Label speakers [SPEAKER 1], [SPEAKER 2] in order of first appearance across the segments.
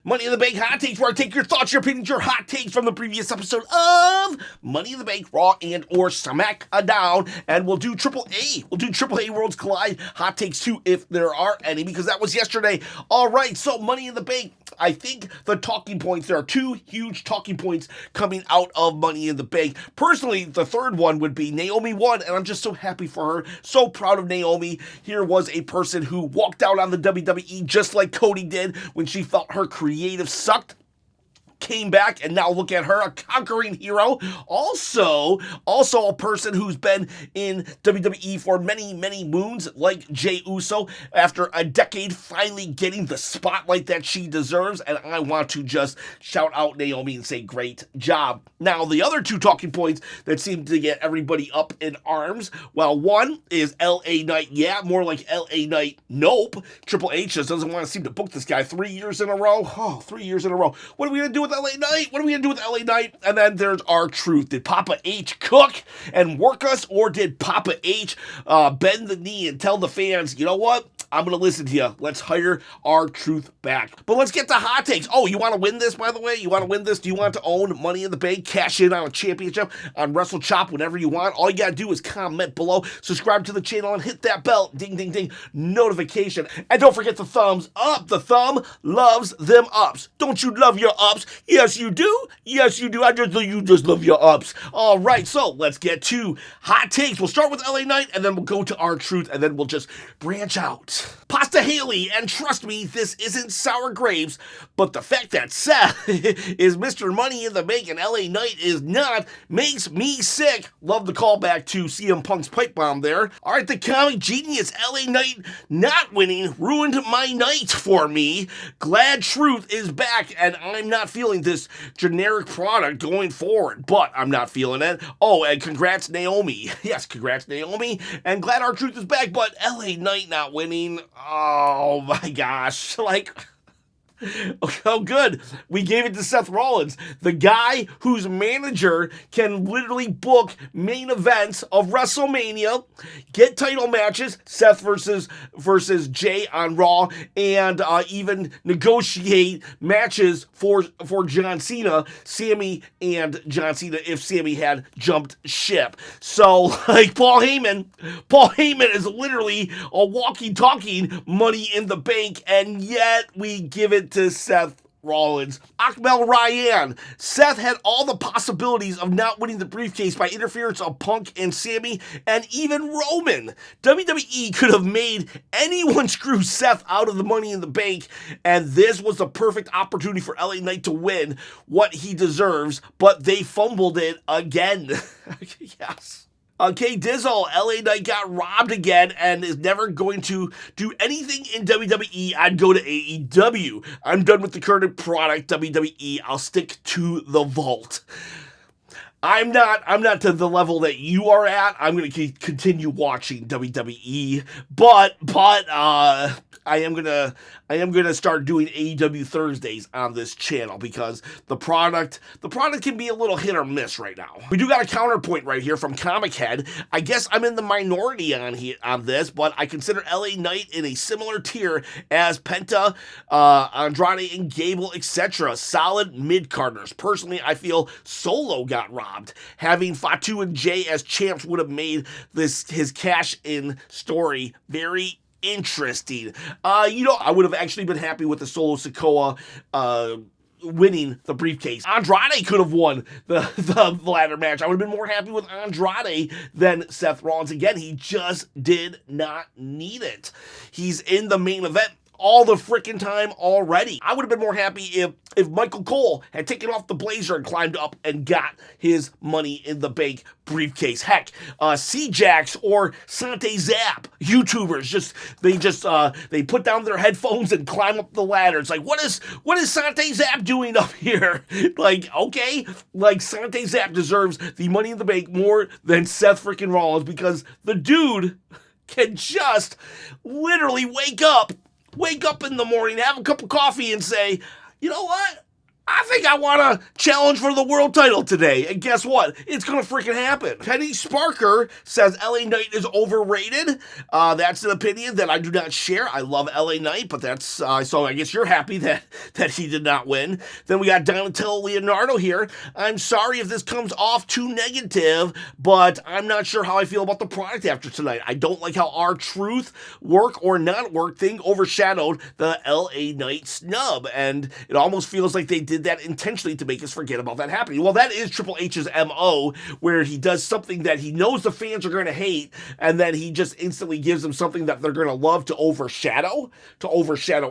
[SPEAKER 1] Money in the Bank Hot Takes, where I take your thoughts, your opinions, your hot takes from the previous episode of Money in the Bank, Raw and or SmackDown, and we'll do AAA. We'll do AAA Worlds Collide hot takes too, if there are any, because that was yesterday. All right, so Money in the Bank. I think the talking points, there are two huge talking points coming out of Money in the Bank. Personally, the third one would be Naomi won, and I'm just so happy for her. So proud of Naomi. Here was a person who walked out on the WWE just like Cody did when she felt her creative sucked. Came back, and now look at her, a conquering hero. Also a person who's been in WWE for many, many moons, like Jey Uso, after a decade, finally getting the spotlight that she deserves, and I want to just shout out Naomi and say great job. Now, the other two talking points that seem to get everybody up in arms, well, one is LA Knight, yeah, more like LA Knight, nope. Triple H just doesn't want to seem to book this guy 3 years in a row. 3 years in a row. What are we going to do with LA Knight? What are we going to do with LA Knight? And then there's rtruth. Did Papa H cook and work us, or did Papa H bend the knee and tell the fans, you know what? I'm going to listen to you. Let's hire rtruth back. But let's get to hot takes. Oh, you want to win this, by the way? You want to win this? Do you want to own Money in the Bank? Cash in on a championship on Wrestlechop whenever you want? All you got to do is comment below, subscribe to the channel, and hit that bell. Ding, ding, ding. Notification. And don't forget the thumbs up. The thumb loves them ups. Don't you love your ups? Yes, you do. Yes, you do. You just love your ups. All right, so let's get to hot takes. We'll start with LA Knight, and then we'll go to rtruth, and then we'll just branch out. Pasta Haley, and trust me, this isn't sour grapes, but the fact that Seth is Mr. Money in the Bank and LA Knight is not makes me sick. Love the callback to CM Punk's pipe bomb there. All right, the comic genius LA Knight not winning ruined my night for me. Glad Truth is back, and I'm not feeling this generic product going forward, but I'm not feeling it. Oh, and congrats Naomi. Yes, congrats Naomi, and glad rtruth is back, but LA Knight not winning. Oh my gosh, like, oh good, we gave it to Seth Rollins, the guy whose manager can literally book main events of WrestleMania, get title matches, Seth versus Jay on Raw, and even negotiate matches for John Cena, Sammy and John Cena, if Sammy had jumped ship. So, like, Paul Heyman is literally a walking, talking Money in the Bank, and yet we give it to Seth Rollins. Akmel Ryan. Seth had all the possibilities of not winning the briefcase by interference of Punk and Sammy and even Roman. WWE could have made anyone screw Seth out of the Money in the Bank, and this was the perfect opportunity for LA Knight to win what he deserves, but they fumbled it again. Yes. Okay, Dizzle, LA Knight got robbed again and is never going to do anything in WWE. I'd go to AEW. I'm done with the current product, WWE. I'll stick to the vault. I'm not to the level that you are at. I'm going to continue watching WWE, but I am going to start doing AEW Thursdays on this channel because the product can be a little hit or miss right now. We do got a counterpoint right here from Comic Head. I guess I'm in the minority on this, but I consider LA Knight in a similar tier as Penta, Andrade, and Gable, etc. Solid mid-carders. Personally, I feel Solo got robbed. Having Fatu and Jay as champs would have made his cash-in story very interesting. I would have actually been happy with the Solo Sikoa winning the briefcase. Andrade could have won the ladder match. I would have been more happy with Andrade than Seth Rollins. Again, he just did not need it. He's in the main event all the freaking time already. I would have been more happy if Michael Cole had taken off the blazer and climbed up and got his Money in the Bank briefcase. Heck, C-Jax or Sante Zap YouTubers they put down their headphones and climb up the ladder. It's like, what is Sante Zap doing up here? Like, okay, like Sante Zap deserves the Money in the Bank more than Seth freaking Rollins because the dude can just literally wake up in the morning, have a cup of coffee, and say, you know what? I think I want to challenge for the world title today. And guess what? It's going to freaking happen. Penny Sparker says LA Knight is overrated. That's an opinion that I do not share. I love LA Knight, but that's, so I guess you're happy that he did not win. Then we got Donatello Leonardo here. I'm sorry if this comes off too negative, but I'm not sure how I feel about the product after tonight. I don't like how rtruth work or not work thing overshadowed the LA Knight snub. And it almost feels like they did that intentionally to make us forget about that happening. Well, that is Triple H's MO, where he does something that he knows the fans are going to hate, and then he just instantly gives them something that they're going to love to overshadow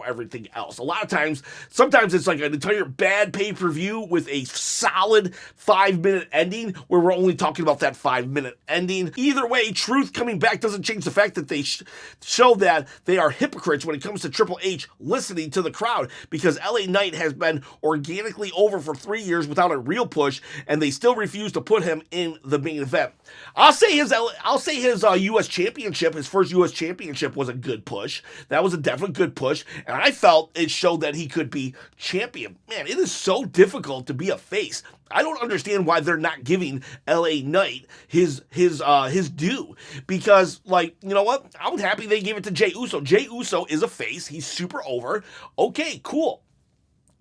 [SPEAKER 1] everything else. A lot of times, sometimes it's like an entire bad pay-per-view with a solid 5-minute ending, where we're only talking about that 5-minute ending. Either way, truth coming back doesn't change the fact that they show that they are hypocrites when it comes to Triple H listening to the crowd, because LA Knight has been organically over for 3 years without a real push, and they still refuse to put him in the main event. I'll say his U.S. championship, his first U.S. championship, was a good push. That was a definitely good push, and I felt it showed that he could be champion. Man, it is so difficult to be a face. I don't understand why they're not giving LA Knight his due, because, like, you know what? I was happy they gave it to Jey Uso. Jey Uso is a face. He's super over. Okay, cool.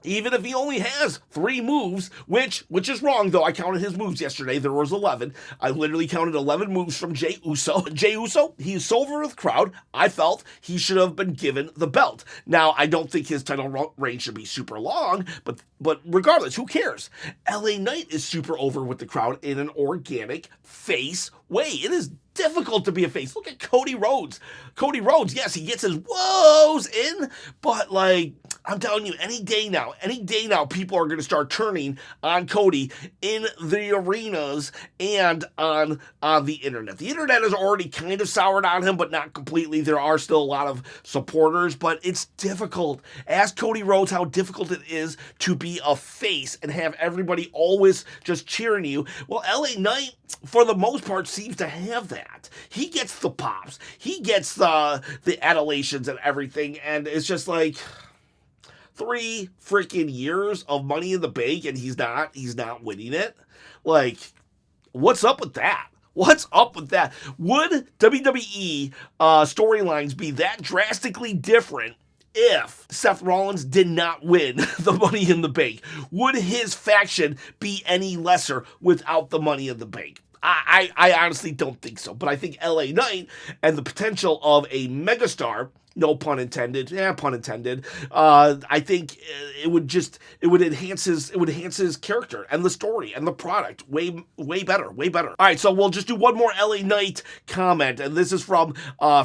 [SPEAKER 1] Even if he only has 3 moves, which is wrong, though. I counted his moves yesterday. There was 11. I literally counted 11 moves from Jey Uso. Jey Uso, he's so over with the crowd, I felt he should have been given the belt. Now, I don't think his title reign should be super long, but regardless, who cares? LA Knight is super over with the crowd in an organic face way. It is difficult to be a face. Look at Cody Rhodes. Cody Rhodes, yes, he gets his woes in, but, like, I'm telling you, any day now, people are going to start turning on Cody in the arenas and on the internet. The internet has already kind of soured on him, but not completely. There are still a lot of supporters, but it's difficult. Ask Cody Rhodes how difficult it is to be a face and have everybody always just cheering you. Well, LA Knight, for the most part, seems to have that. He gets the pops. He gets the adulations and everything, and it's just like 3 freaking years of Money in the Bank, and he's not winning it. Like, what's up with that? What's up with that? Would WWE storylines be that drastically different if Seth Rollins did not win the Money in the Bank? Would his faction be any lesser without the Money in the Bank? I honestly don't think so, but I think LA Knight and the potential of a megastar, no pun intended, pun intended, I think it would enhance his character and the story and the product way better. All right, so we'll just do one more LA Knight comment, and this is from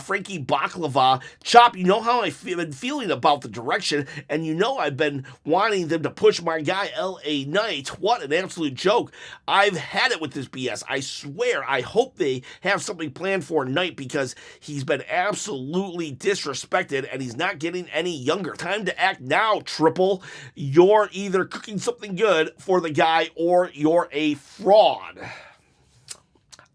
[SPEAKER 1] Frankie Baklava. Chop, you know how I've been feeling about the direction, and you know I've been wanting them to push my guy LA Knight. What an absolute joke. I've had it with this BS. I swear, I hope they have something planned for Knight, because he's been absolutely disrespected and he's not getting any younger. Time to act now, Triple. You're either cooking something good for the guy or you're a fraud.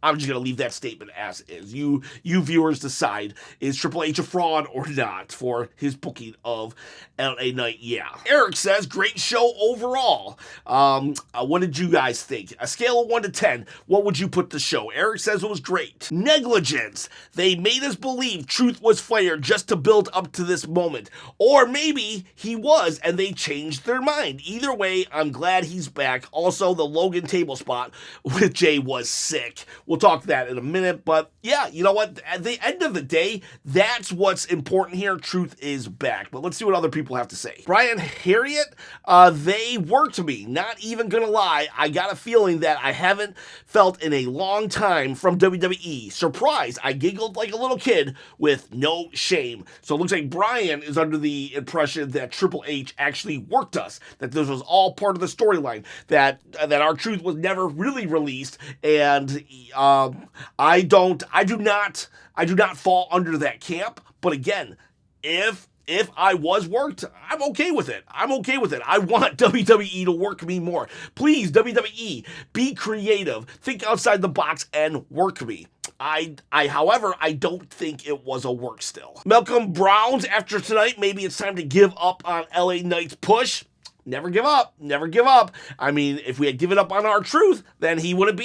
[SPEAKER 1] I'm just going to leave that statement as is. You viewers decide, is Triple H a fraud or not for his booking of LA Knight? Yeah. Eric says, great show overall. What did you guys think? A scale of 1 to 10, what would you put the show? Eric says it was great. Negligence. They made us believe Truth was fired just to build up to this moment. Or maybe he was and they changed their mind. Either way, I'm glad he's back. Also, the Logan table spot with Jay was sick. We'll talk that in a minute, but yeah, you know what? At the end of the day, that's what's important here. Truth is back. But let's see what other people have to say. Brian Harriet, they worked me. Not even gonna lie, I got a feeling that I haven't felt in a long time from WWE. Surprise, I giggled like a little kid with no shame. So it looks like Brian is under the impression that Triple H actually worked us, that this was all part of the storyline, that rtruth was never really released, and I do not fall under that camp. But again, if I was worked, I'm okay with it. I want WWE to work me more. Please, WWE, be creative. Think outside the box and work me. However, I don't think it was a work still. Malcolm Browns, after tonight, maybe it's time to give up on LA Knight's push. never give up, never give up. I mean, if we had given up on R-Truth, then he wouldn't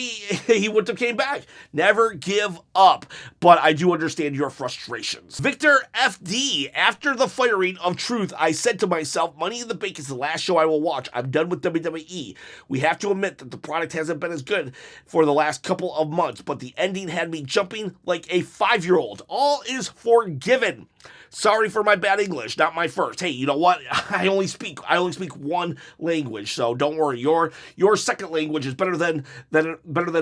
[SPEAKER 1] have came back. Never give up. But I do understand your frustrations. Victor FD, after the firing of Truth, I said to myself, Money in the Bank is the last show I will watch. I'm done with WWE. We have to admit that the product hasn't been as good for the last couple of months, but the ending had me jumping like a 5-year-old. All is forgiven. Sorry for my bad English, not my first. Hey, you know what? I only speak one language, so don't worry. Your second language is better than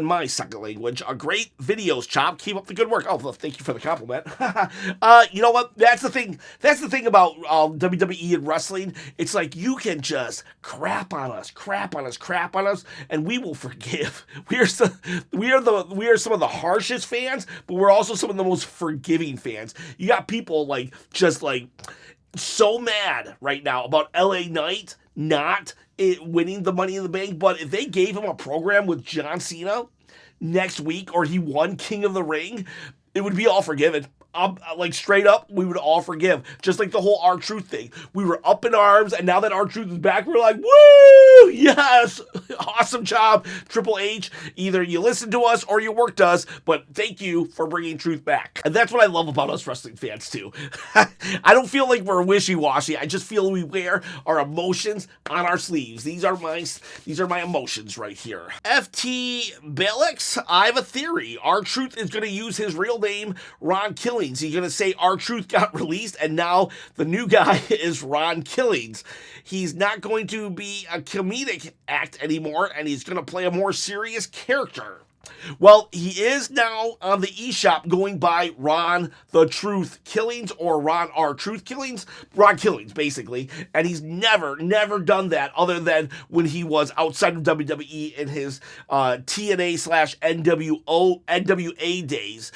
[SPEAKER 1] my second language. Great videos, Chop. Keep up the good work. Oh, well, thank you for the compliment. You know what? That's the thing. That's the thing about WWE and wrestling. It's like you can just crap on us, and we will forgive. We are some of the harshest fans, but we're also some of the most forgiving fans. You got people just so mad right now about LA Knight not winning the Money in the Bank, but if they gave him a program with John Cena next week, or he won King of the Ring, it would be all forgiven. Straight up, we would all forgive. Just like the whole R-Truth thing. We were up in arms, and now that R-Truth is back, we're like, woo! Yes! Awesome job, Triple H. Either you listened to us or you worked us, but thank you for bringing Truth back. And that's what I love about us wrestling fans, too. I don't feel like we're wishy-washy. I just feel we wear our emotions on our sleeves. These are my emotions right here. FT Belix, I have a theory. R-Truth is going to use his real name, Ron Killings. He's going to say R-Truth got released and now the new guy is Ron Killings. He's not going to be a comedic act anymore, and he's going to play a more serious character. Well, he is now on the eShop going by Ron the Truth Killings, or Ron R Truth Killings. Ron Killings, basically. And he's never done that other than when he was outside of WWE in his TNA/NWA days.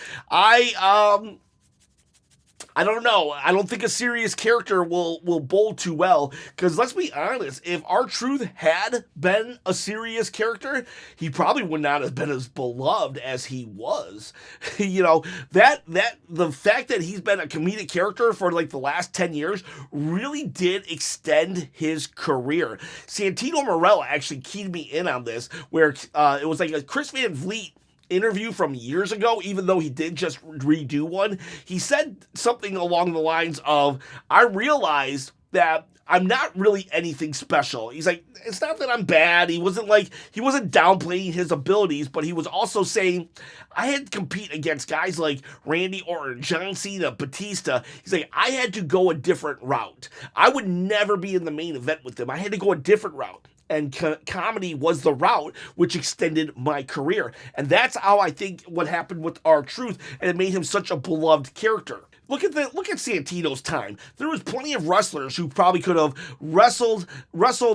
[SPEAKER 1] I don't know. I don't think a serious character will bowl too well, because let's be honest, if R-Truth had been a serious character, he probably would not have been as beloved as he was. You know, that the fact that he's been a comedic character for the last 10 years really did extend his career. Santino Marella actually keyed me in on this, where it was like a Chris Van Vliet interview from years ago, even though he did just redo one. He said something along the lines of, I realized that I'm not really anything special. He's like, it's not that I'm bad. He wasn't downplaying his abilities, but he was also saying, I had to compete against guys like Randy Orton, John Cena, Batista. He's like, I had to go a different route. I would never be in the main event with them. I had to go a different route. And comedy was the route which extended my career. And that's how I think what happened with R-Truth, and it made him such a beloved character. Look at Santino's time. There was plenty of wrestlers who probably could have wrestled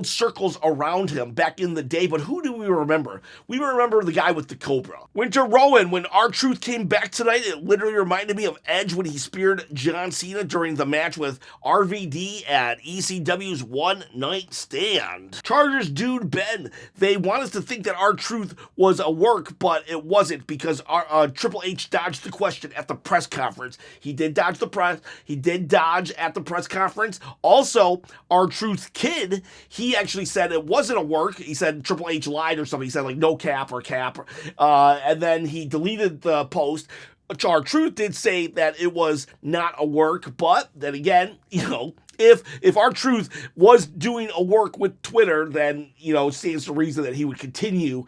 [SPEAKER 1] circles around him back in the day, but who do we remember? We remember the guy with the Cobra. Winter Rowan, when R-Truth came back tonight, it literally reminded me of Edge when he speared John Cena during the match with RVD at ECW's One Night Stand. Chargers Dude Ben, they want us to think that R-Truth was a work, but it wasn't, because Triple H dodged the question at the press conference. He did dodge the press. He did dodge at the press conference. Also, R-Truth's kid, he actually said it wasn't a work. He said Triple H lied or something. He said no cap or cap. And then he deleted the post. R-Truth did say that it was not a work, but then again, if R-Truth was doing a work with Twitter, then, stands to reason that he would continue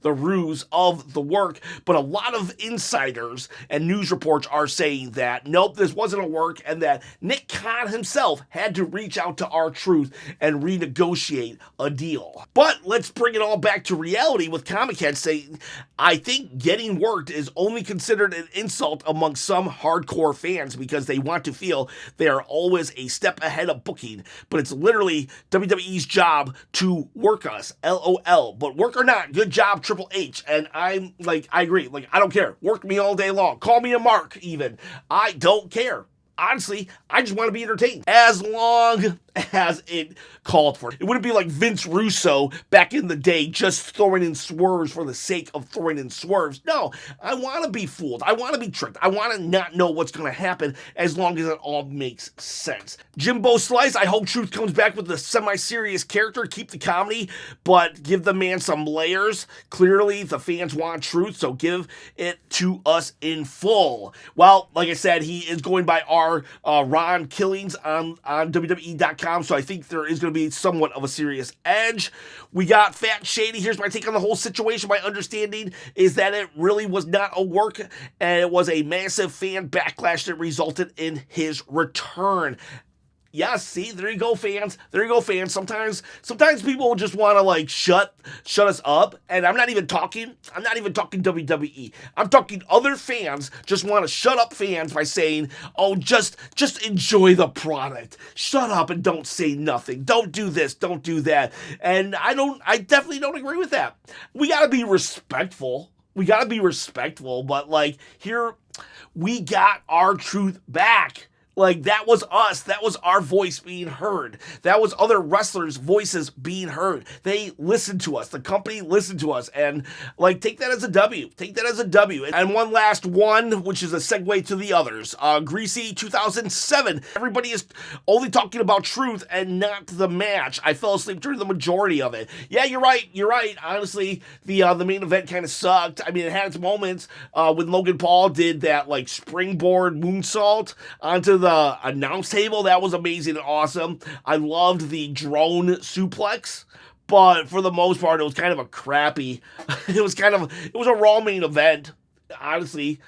[SPEAKER 1] the ruse of the work. But a lot of insiders and news reports are saying that, nope, this wasn't a work, and that Nick Khan himself had to reach out to R-Truth and renegotiate a deal. But let's bring it all back to reality with Comic Head saying, I think getting worked is only considered an insult among some hardcore fans because they want to feel they are always a step ahead of booking, but it's literally WWE's job to work us, LOL. But work or not, good job, Triple H. And I agree. I don't care. Work me all day long. Call me a mark, even. I don't care. Honestly, I just want to be entertained. As long as it called for. It wouldn't be like Vince Russo back in the day just throwing in swerves for the sake of throwing in swerves. No, I want to be fooled. I want to be tricked. I want to not know what's going to happen as long as it all makes sense. Jimbo Slice, I hope Truth comes back with a semi-serious character. Keep the comedy, but give the man some layers. Clearly, the fans want Truth, so give it to us in full. Well, like I said, he is going by our Ron Killings on WWE.com, so I think there is going to be somewhat of a serious edge. We got Fat Shady. Here's my take on the whole situation. My understanding is that it really was not a work, and it was a massive fan backlash that resulted in his return. Yeah, see, there you go, fans. There you go, fans. Sometimes people just want to like shut us up, and I'm not even talking WWE. I'm talking other fans just want to shut up fans by saying, "Oh, just enjoy the product. Shut up and don't say nothing. Don't do this, don't do that." And I definitely don't agree with that. We got to be respectful. But like here we got our truth back. Like, that was us. That was our voice being heard. That was other wrestlers' voices being heard. They listened to us. The company listened to us. And, like, take that as a W. Take that as a W. And one last one, which is a segue to the others. Greasy 2007. Everybody is only talking about Truth and not the match. I fell asleep during the majority of it. Yeah, you're right. Honestly, the main event kind of sucked. I mean, it had its moments when Logan Paul did that, like, springboard moonsault onto the announce table. That was amazing and awesome. I loved the drone suplex, but for the most part, it was kind of a crappy. It was a Raw main event. Honestly,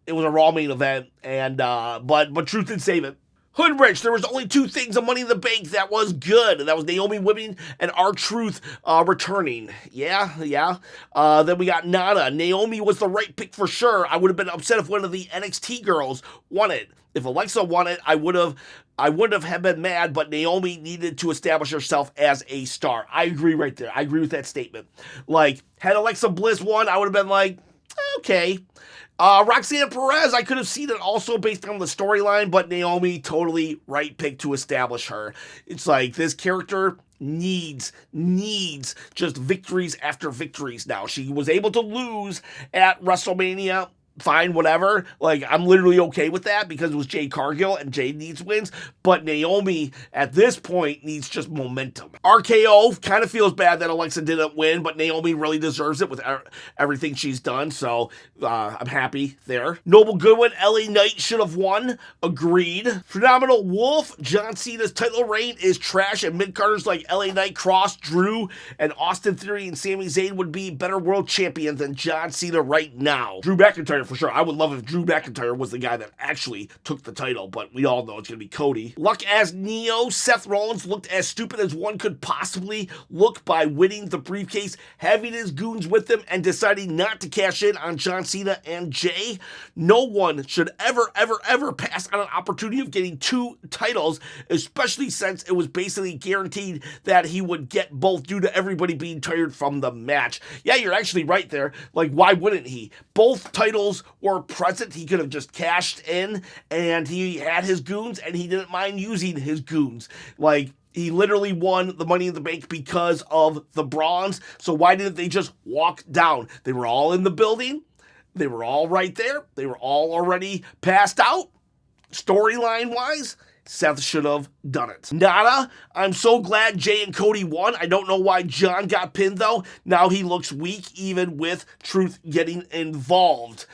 [SPEAKER 1] it was a Raw main event, and but Truth did save it. Hoodrich, there was only two things of Money in the Bank that was good, and that was Naomi winning and R-Truth returning. Yeah. Then we got Nada. Naomi was the right pick for sure. I would have been upset if one of the NXT girls won it. If Alexa won it, I wouldn't have been mad, but Naomi needed to establish herself as a star. I agree right there. I agree with that statement. Like, had Alexa Bliss won, I would have been like, okay. Roxanne Perez, I could have seen it also based on the storyline, but Naomi, totally right pick to establish her. It's like, this character needs just victories after victories now. She was able to lose at WrestleMania. Fine, whatever. Like, I'm literally okay with that because it was Jade Cargill and Jade needs wins. But Naomi, at this point, needs just momentum. RKO kind of feels bad that Alexa didn't win, but Naomi really deserves it with everything she's done. So, I'm happy there. Noble Goodwin, LA Knight should have won. Agreed. Phenomenal Wolf, John Cena's title reign is trash, and mid-carders like LA Knight, Cross, Drew, and Austin Theory and Sami Zayn would be better world champions than John Cena right now. Drew McIntyre for sure. I would love if Drew McIntyre was the guy that actually took the title, but we all know it's going to be Cody. Luck as Neo. Seth Rollins looked as stupid as one could possibly look by winning the briefcase, having his goons with him, and deciding not to cash in on John Cena and Jay. No one should ever pass on an opportunity of getting two titles, especially since it was basically guaranteed that he would get both due to everybody being tired from the match. Yeah, you're actually right there. Like, why wouldn't he? Both titles were present. He could have just cashed in, and he had his goons, and he didn't mind using his goons. Like, he literally won the Money in the Bank because of the bronze, so why didn't they just walk down? They were all in the building. They were all right there. They were all already passed out. Storyline-wise, Seth should have done it. Nada, I'm so glad Jay and Cody won. I don't know why John got pinned, though. Now he looks weak, even with Truth getting involved.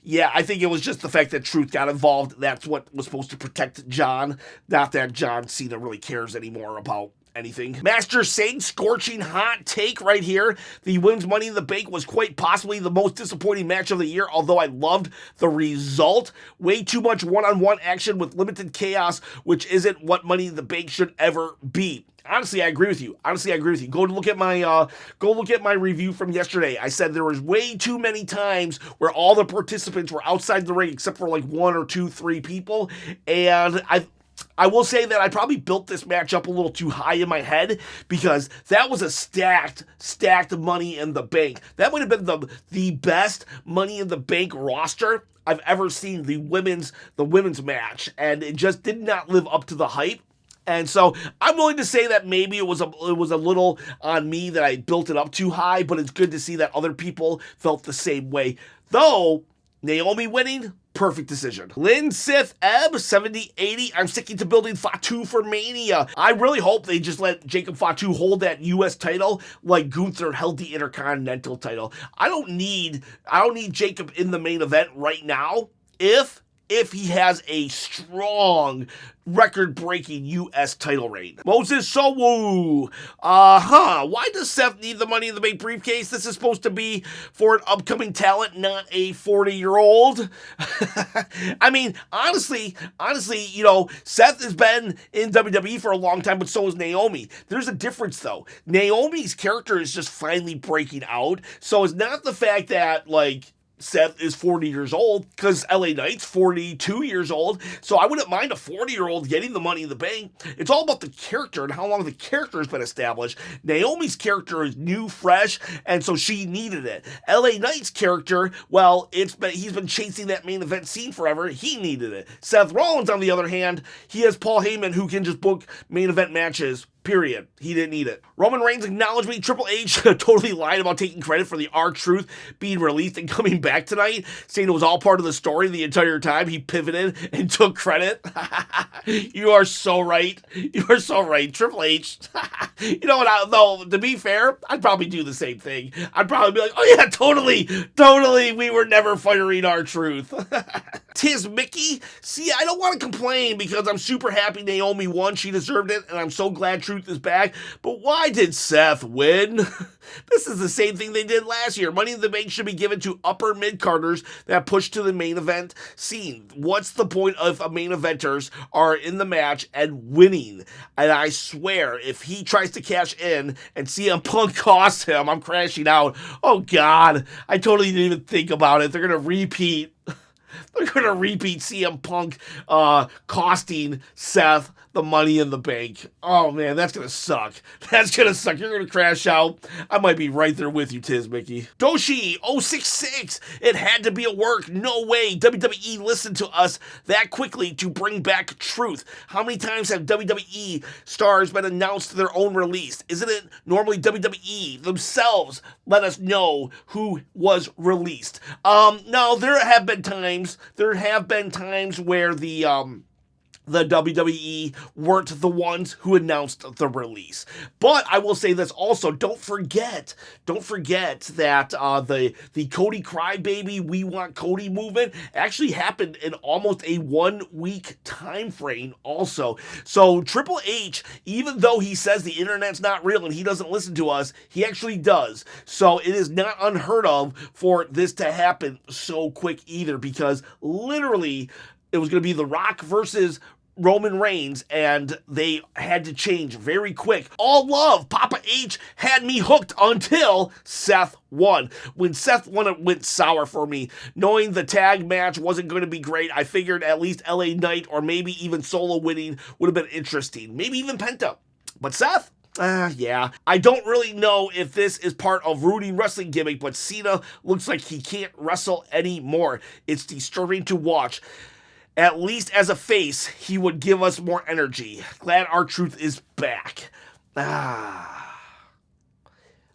[SPEAKER 1] Yeah, I think it was just the fact that Truth got involved. That's what was supposed to protect John. Not that John Cena really cares anymore about anything. Master Singh, scorching hot take right here. The Women's Money in the Bank was quite possibly the most disappointing match of the year, although I loved the result. Way too much one-on-one action with limited chaos, which isn't what Money in the Bank should ever be. Honestly, I agree with you. Go look at my review from yesterday. I said there was way too many times where all the participants were outside the ring except for like 1 or 2, 3 people, and I will say that I probably built this match up a little too high in my head because that was a stacked Money in the Bank. That would have been the best Money in the Bank roster I've ever seen, the women's match, and it just did not live up to the hype. And so I'm willing to say that maybe it was a little on me that I built it up too high, but it's good to see that other people felt the same way. Though, Naomi winning, perfect decision. Lynn Sith Ebb, 70-80. I'm sticking to building Fatu for Mania. I really hope they just let Jacob Fatu hold that U.S. title like Gunther held the Intercontinental title. I don't need Jacob in the main event right now if he has a strong record-breaking U.S. title reign. Moses Sowu. Why does Seth need the Money in the Bank briefcase? This is supposed to be for an upcoming talent, not a 40-year-old. I mean, honestly, Seth has been in WWE for a long time, but so has Naomi. There's a difference, though. Naomi's character is just finally breaking out, so it's not the fact that, Seth is 40 years old, because LA Knight's 42 years old, so I wouldn't mind a 40-year-old getting the Money in the Bank. It's all about the character and how long the character has been established. Naomi's character is new, fresh, and so she needed it. LA Knight's character, well, he's been chasing that main event scene forever. He needed it. Seth Rollins, on the other hand, he has Paul Heyman, who can just book main event matches. Period. He didn't need it. Roman Reigns acknowledged me. Triple H totally lied about taking credit for the rtruth being released and coming back tonight, saying it was all part of the story the entire time. He pivoted and took credit. You are so right. You are so right. Triple H. You know what? Though, to be fair, I'd probably do the same thing. I'd probably be like, oh yeah, totally. We were never firing rtruth. Tiz Mickey. See, I don't want to complain because I'm super happy Naomi won. She deserved it, and I'm so glad Truth is back. But why did Seth win? This is the same thing they did last year. Money in the Bank should be given to upper mid-carders that push to the main event scene. What's the point of main eventers are in the match and winning? And I swear, if he tries to cash in and CM Punk costs him, I'm crashing out. Oh God, I totally didn't even think about it. They're going to repeat CM Punk costing Seth the Money in the Bank. Oh man, that's gonna suck. That's gonna suck. You're gonna crash out. I might be right there with you, Tiz Mickey. Doshi 066. It had to be a work. No way. WWE listened to us that quickly to bring back Truth. How many times have WWE stars been announced their own release? Isn't it normally WWE themselves let us know who was released? No, there have been times where the WWE weren't the ones who announced the release. But I will say this also, don't forget that the Cody Crybaby, We Want Cody movement actually happened in almost a 1 week time frame also. So Triple H, even though he says the internet's not real and he doesn't listen to us, he actually does. So it is not unheard of for this to happen so quick either, because literally it was going to be The Rock versus Roman Reigns, and they had to change very quick. All love, Papa H had me hooked until Seth won. When Seth won, it went sour for me. Knowing the tag match wasn't going to be great, I figured at least LA Knight or maybe even Solo winning would have been interesting. Maybe even Penta. But Seth? Yeah. I don't really know if this is part of Rudy wrestling gimmick, but Cena looks like he can't wrestle anymore. It's disturbing to watch. At least as a face, he would give us more energy. Glad rtruth is back.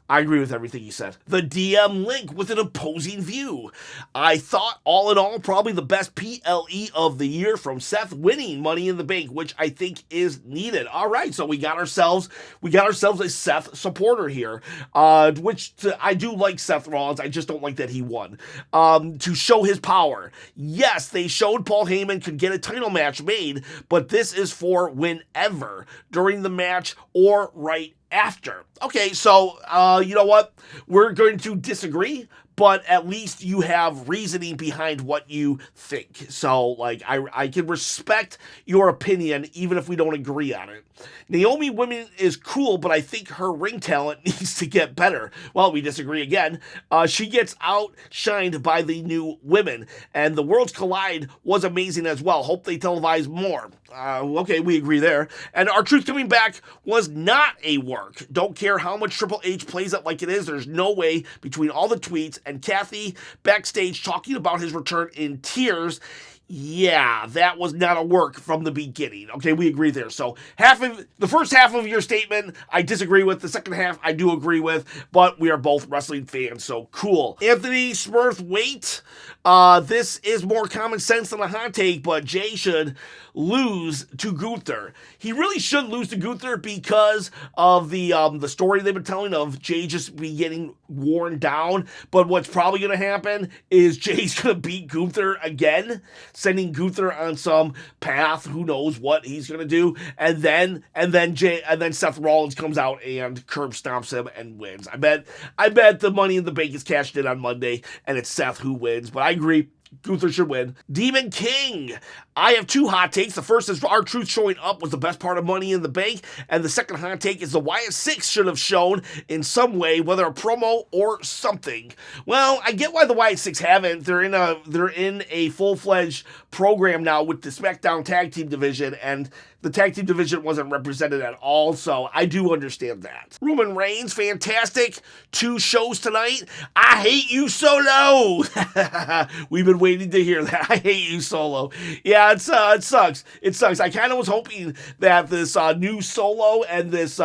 [SPEAKER 1] I agree with everything you said. The DM Link with an opposing view. I thought, all in all, probably the best PLE of the year from Seth winning Money in the Bank, which I think is needed. All right, so we got ourselves a Seth supporter here, which I do like Seth Rollins. I just don't like that he won. To show his power. Yes, they showed Paul Heyman could get a title match made, but this is for whenever, during the match or right after. Okay, so, you know what? We're going to disagree, but at least you have reasoning behind what you think. So, I can respect your opinion, even if we don't agree on it. Naomi women is cool, but I think her ring talent needs to get better. Well, we disagree again. She gets outshined by the new women, and the Worlds Collide was amazing as well. Hope they televise more. Okay, we agree there. And rtruth coming back was not a work. Don't care how much Triple H plays it like it is. There's no way, between all the tweets and Kathy backstage talking about his return in tears, Yeah, that was not a work from the beginning. Okay, we agree there. So the first half of your statement, I disagree with. The second half, I do agree with. But we are both wrestling fans, so cool. Anthony Smurth, this is more common sense than a hot take, but Jay should lose to Gunther. He really should lose to Gunther because of the story they've been telling of Jay just be getting worn down. But what's probably going to happen is Jay's going to beat Gunther again, sending Gunther on some path. Who knows what he's going to do? And then Seth Rollins comes out and curb stomps him and wins. I bet the Money in the Bank is cashed in on Monday, and it's Seth who wins. But I agree. Gunther should win. Demon King. I have two hot takes. The first is rtruth showing up was the best part of Money in the Bank. And the second hot take is the Wyatt Six should have shown in some way, whether a promo or something. Well, I get why the Wyatt Six haven't. They're in a full-fledged program now with the SmackDown Tag Team Division, and the Tag Team Division wasn't represented at all, so I do understand that. Roman Reigns, fantastic. 2 shows tonight. I hate you, Solo. We've been waiting to hear that. I hate you, Solo. Yeah, it sucks. It sucks. I kind of was hoping that this new Solo and this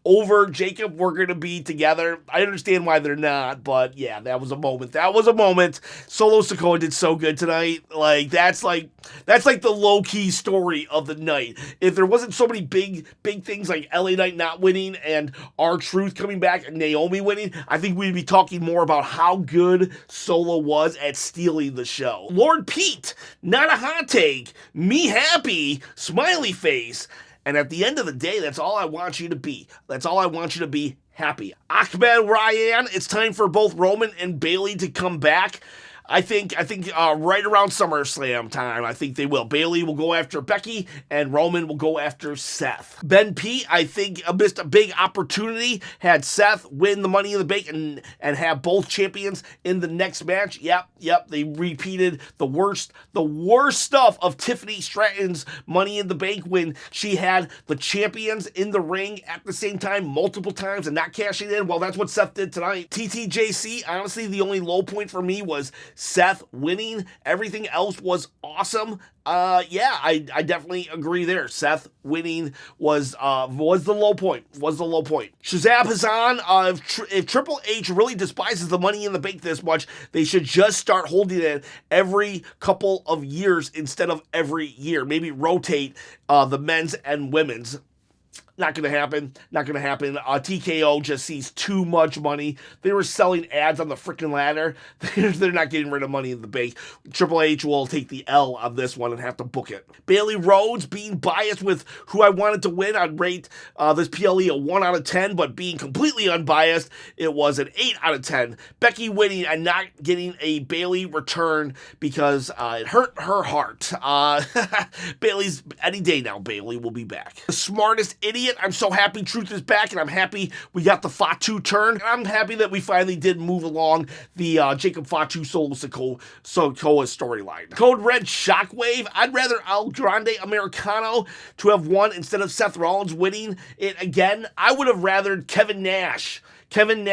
[SPEAKER 1] over Jacob were going to be together. I understand why they're not, but yeah, that was a moment. Solo Sikoa did so good tonight. That's like the low-key story of the night. If there wasn't so many big things like LA Knight not winning and rtruth coming back and Naomi winning, I think we'd be talking more about how good Solo was at stealing the show. Lord Pete, not a hot take, me happy, smiley face. And at the end of the day, that's all I want you to be. That's all I want you to be, happy. Ahmed Ryan, it's time for both Roman and Bayley to come back. I think right around SummerSlam time, I think they will. Bayley will go after Becky, and Roman will go after Seth. Ben P, I think, missed a big opportunity. Had Seth win the Money in the Bank and have both champions in the next match. Yep, they repeated the worst stuff of Tiffany Stratton's Money in the Bank when she had the champions in the ring at the same time multiple times and not cashing in. Well, that's what Seth did tonight. TTJC, honestly, the only low point for me was Seth winning. Everything else was awesome. I definitely agree there. Seth winning was the low point. Shazab Hassan, if Triple H really despises the Money in the Bank this much, they should just start holding it every couple of years instead of every year. Maybe rotate the men's and women's. Not going to happen. TKO just sees too much money. They were selling ads on the freaking ladder. They're not getting rid of Money in the Bank. Triple H will take the L on this one and have to book it. Bayley Rhodes, being biased with who I wanted to win, I'd rate this PLE a 1 out of 10, but being completely unbiased, it was an 8 out of 10. Becky winning and not getting a Bayley return because it hurt her heart. Bayley's any day now. Bayley will be back. The smartest idiot. I'm so happy Truth is back, and I'm happy we got the Fatu turn. And I'm happy that we finally did move along the Jacob Fatu Solo Sikoa storyline. Code Red Shockwave. I'd rather El Grande Americano to have won instead of Seth Rollins winning it again. I would have rathered Kevin Nash coming into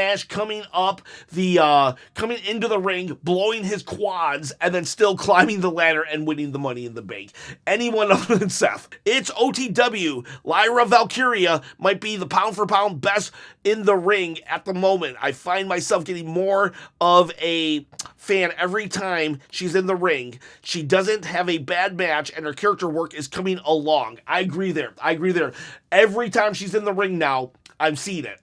[SPEAKER 1] the ring, blowing his quads, and then still climbing the ladder and winning the Money in the Bank. Anyone other than Seth. It's OTW. Lyra Valkyria might be the pound-for-pound best in the ring at the moment. I find myself getting more of a fan every time she's in the ring. She doesn't have a bad match, and her character work is coming along. I agree there. Every time she's in the ring now, I'm seeing it.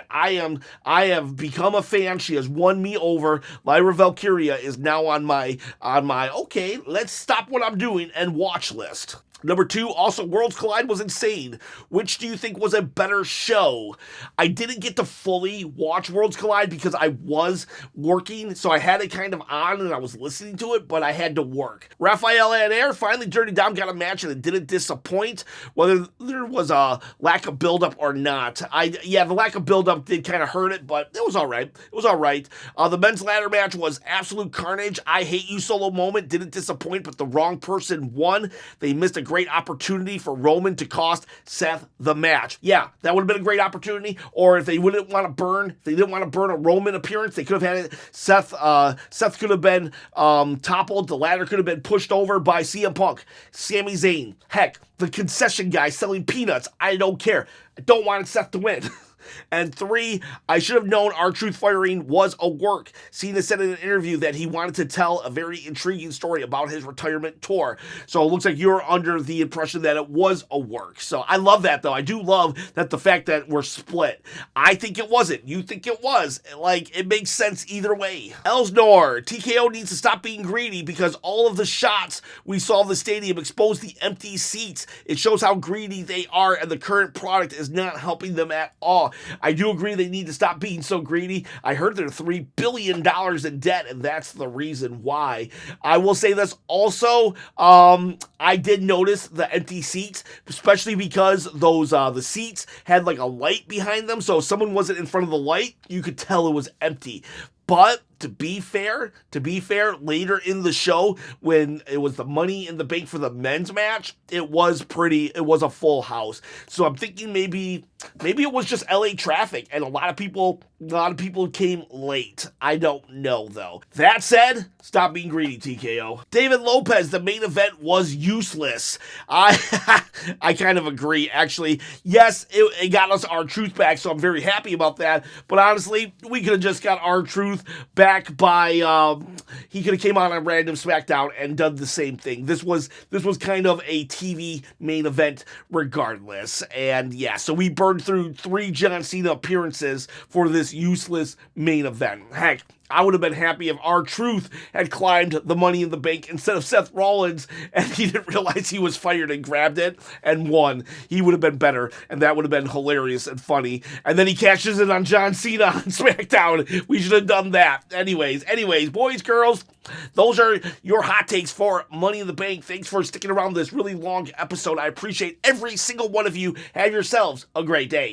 [SPEAKER 1] I have become a fan. She has won me over. Lyra Valkyria is now on my okay, let's stop what I'm doing and watch list. Number 2, also Worlds Collide was insane. Which do you think was a better show? I didn't get to fully watch Worlds Collide because I was working, so I had it kind of on and I was listening to it, but I had to work. Rafael Adair, finally Dirty Dom got a match and it didn't disappoint, whether there was a lack of buildup or not. The lack of buildup did kind of hurt it, but it was all right. The men's ladder match was absolute carnage. I hate you Solo moment, didn't disappoint, but the wrong person won. They missed a great opportunity for Roman to cost Seth the match. Yeah, that would have been a great opportunity. Or if they didn't want to burn a Roman appearance, they could have had it. Seth could have been toppled. The ladder could have been pushed over by CM Punk, Sami Zayn. Heck, the concession guy selling peanuts. I don't care. I don't want Seth to win. And 3, I should have known rtruth firing was a work. Cena said in an interview that he wanted to tell a very intriguing story about his retirement tour. So it looks like you're under the impression that it was a work. So I love that, though. I do love that the fact that we're split. I think it wasn't. You think it was. Like, it makes sense either way. Elsnor, TKO needs to stop being greedy because all of the shots we saw in the stadium exposed the empty seats. It shows how greedy they are, and the current product is not helping them at all. I do agree they need to stop being so greedy. I heard they're $3 billion in debt, and that's the reason why. I will say this also, I did notice the empty seats, especially because those the seats had like a light behind them, so if someone wasn't in front of the light, you could tell it was empty. But to be fair, later in the show, when it was the Money in the Bank for the men's match, it was a full house. So I'm thinking maybe it was just LA traffic and a lot of people came late. I don't know though. That said, stop being greedy, TKO. David Lopez, the main event was useless. I kind of agree, actually. Yes, it got us rtruth back, so I'm very happy about that. But honestly, we could have just got rtruth back by he could have came on random SmackDown and done the same thing. This was kind of a TV main event regardless. And yeah, so we burned through 3 John Cena appearances for this useless main event. Heck, I would have been happy if rtruth had climbed the Money in the Bank instead of Seth Rollins and he didn't realize he was fired and grabbed it and won. He would have been better, and that would have been hilarious and funny. And then he cashes in on John Cena on SmackDown. We should have done that. Anyways, boys, girls, those are your hot takes for Money in the Bank. Thanks for sticking around this really long episode. I appreciate every single one of you. Have yourselves a great day.